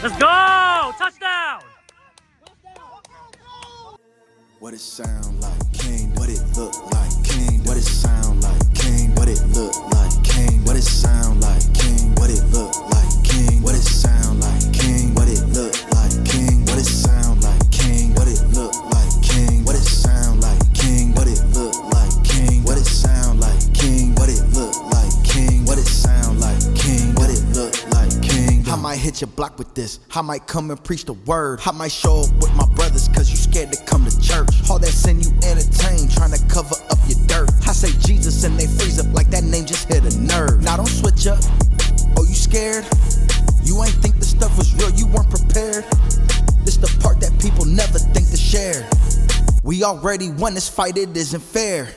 Let's go! Touchdown! What it sound like, King? What it look like, King? What it sound like, King? What it look like, King? What it sound like, King? What it look like, King? What it sound like, King? What it look like, King? What it sound like, King? What it look like, King? What it sound like, King? What it look like, King? What it sound like, King? What it look like, King? What it sound like, King? What it look like, King? I might hit your block with this. I might come and preach the word. I might show up with my brothers cause you scared to come to church. All that sin you entertain, trying to cover up your dirt. I say Jesus and they freeze up like that name just hit a nerve. Now don't switch up. Oh, you scared? You ain't think the stuff was real, you weren't prepared. This the part that people never think to share. We already won this fight, it isn't fair.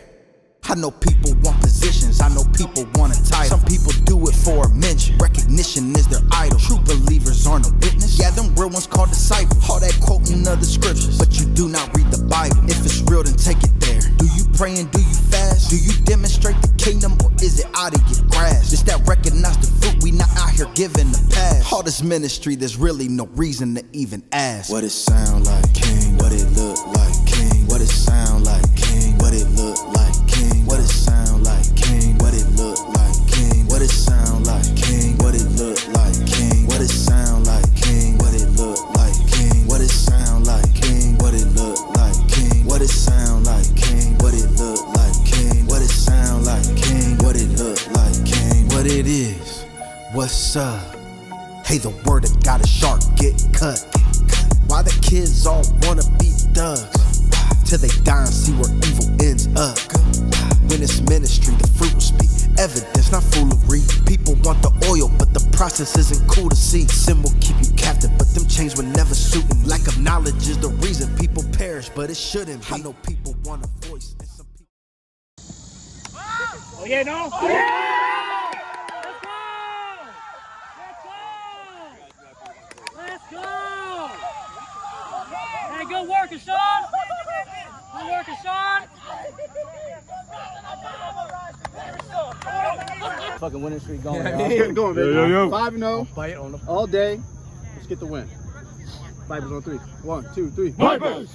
I know people want positions, I know people want a title. Some people do it for a mention, recognition is their idol. True believers aren't a witness, yeah, them real ones called disciples. All that quoting of the scriptures, but you do not read the Bible. If it's real, then take it there. Do you pray and do you fast? Do you demonstrate the kingdom, or is it out of your grasp? It's that recognize the fruit, we not out here giving the past. All this ministry, there's really no reason to even ask. What it sound like, King? What it look like, King? What it sound like, King? What it look like, King? What it sound like, King? What it look like, King? What it sound like, King? What it look like, King? What it sound like, King? What it look like, King? What it sound like, King? What it look like, King? What it sound like, King? What it look like, King? What it sound like, King? What it look like, King? What it is? What's up? Hey, the word of God is sharp, get cut. Why the kids all wanna be thugs? Till they die and see where evil ends up. When it's ministry, the fruit will speak. Evidence, not foolery. People want the oil, but the process isn't cool to see. Sin will keep you captive, but them chains will never suit. And lack of knowledge is the reason people perish, but it shouldn't be. I know people want a voice, and some people... Oh yeah, no? Oh, yeah! Let's go! Let's go! Let's go! Hey, good work, Ashan! Good work, Ashan! Fucking winning streak going. Get going, baby. Yo. 5-0 Fight on the all day. Let's get the win. Vipers on 3. 1, 2, 3. Vipers!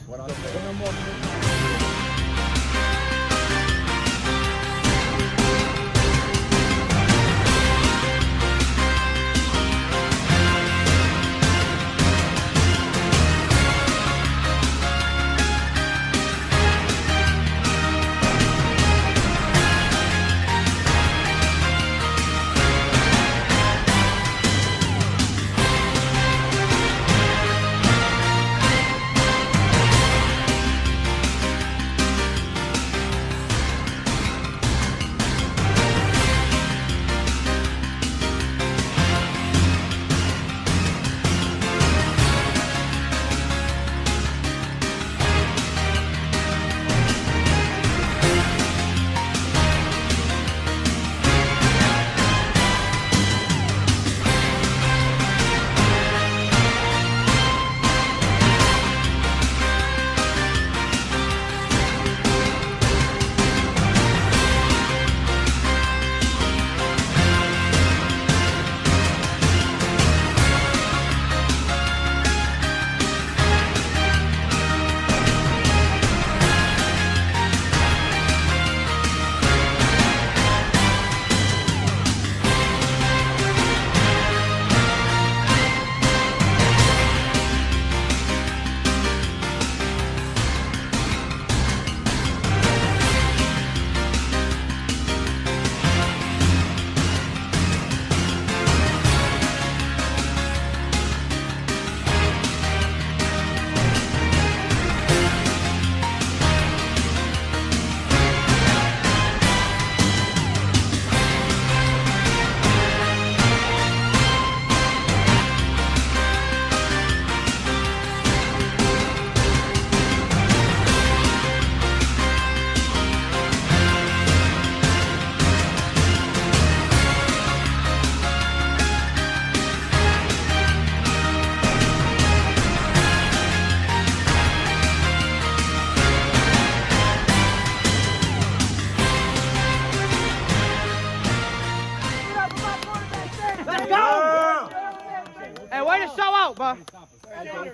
out, bro.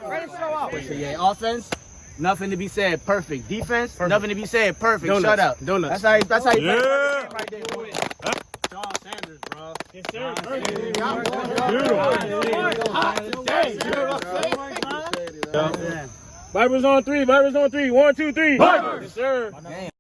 Ready to show out. So, yeah, offense, nothing to be said. Perfect. Defense, nothing to be said. Perfect. Donuts. Shut up. Donuts. That's how you play Yeah. right there, boy. John Sanders, bro. Yes, sir. Vipers on three. 1, 2, 3. Vipers. Yes, sir. Damn.